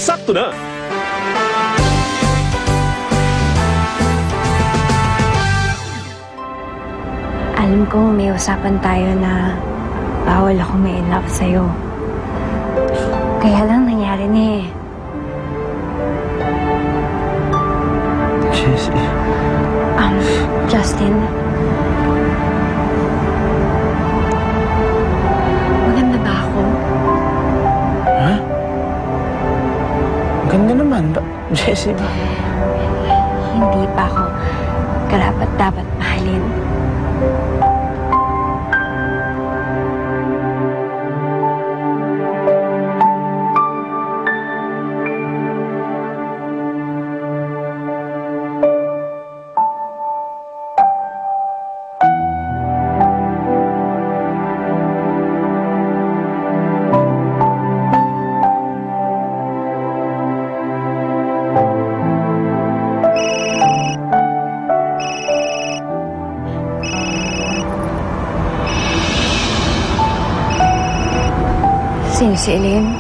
sakto na! Alam ko may usapan tayo na bawal ako may love sa'yo. Kaya lang nangyari na eh. Jessie. Justin. Maganda ba ako? Ha? Ganda naman. Jessie ba? Hindi pa ako karapat-dapat mahalin. Sino si Elaine?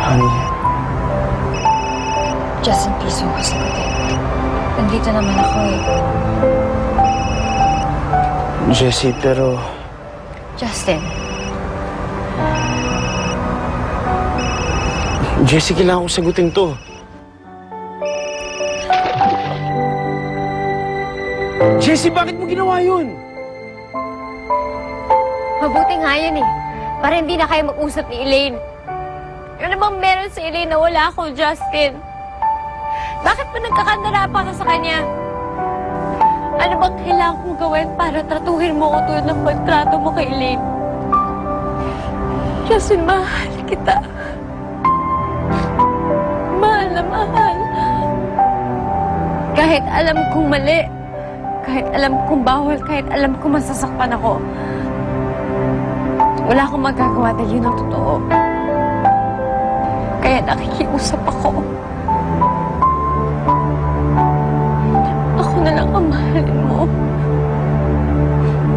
Honey. Justin, please huwag ko sagutin. Nandito naman ako eh. Jessie, pero... Justin. Jessie, kailangan kong sagutin to. Jessie, bakit mo ginawa yun? Mabuti nga yun eh. Para hindi na kayo mag-usap ni Elaine. Ano bang meron si Elaine na wala ako, Justin? Bakit ba nagkakandara pa ka sa kanya? Ano bang kailangan kong gawin para tratuhin mo ko tulad ng pagtrato mo kay Elaine? Justin, mahal kita. Mahal na mahal. Kahit alam kong mali, kahit alam kong bawal, kahit alam kong masasakpan ako, wala akong magagawa dahil yun ang totoo. Kaya nakikiusap ako. Ako na lang ang mahalin mo.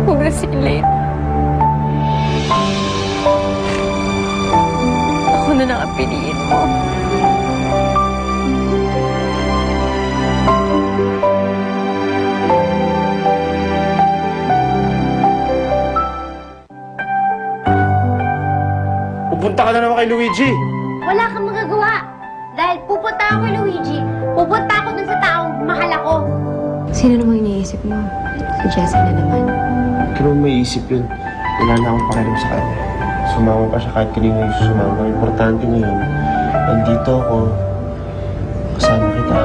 Huwag na si Elaine. Ako na lang ang piliin mo. Pupunta ka na naman kay Luigi. Wala kang magagawa. Dahil pupunta ako kay Luigi, pupunta ako dun sa taong mahal ako. Sino namang iniisip mo? Si Jessie na naman. Huwag ka naman maiisip yun. Wala na akong pakialam sa kanya. Sumama pa siya kahit kanina yung sumama. Importante ngayon, nandito ako. Kasama kita.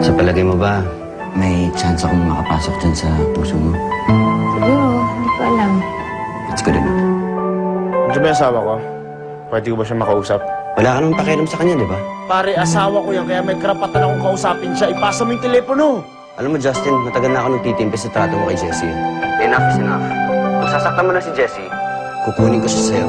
Sa palagay mo ba, may chance akong makapasok dyan sa puso mo? Siguro, hindi ko alam. It's good enough. Andiyan ba yung asawa ko? Pwede ko ba siya makausap? Wala ka namang pakialam sa kanya, di ba? Pare, asawa ko yan, kaya may karapatan akong kausapin siya. Ipasa mo yung telepono. Alam mo, Justin, matagal na ako nagtitimpi sa trato mo kay Jessie. Enough is enough. Kung sasaktan mo na si Jessie, kukunin ko siya sa'yo.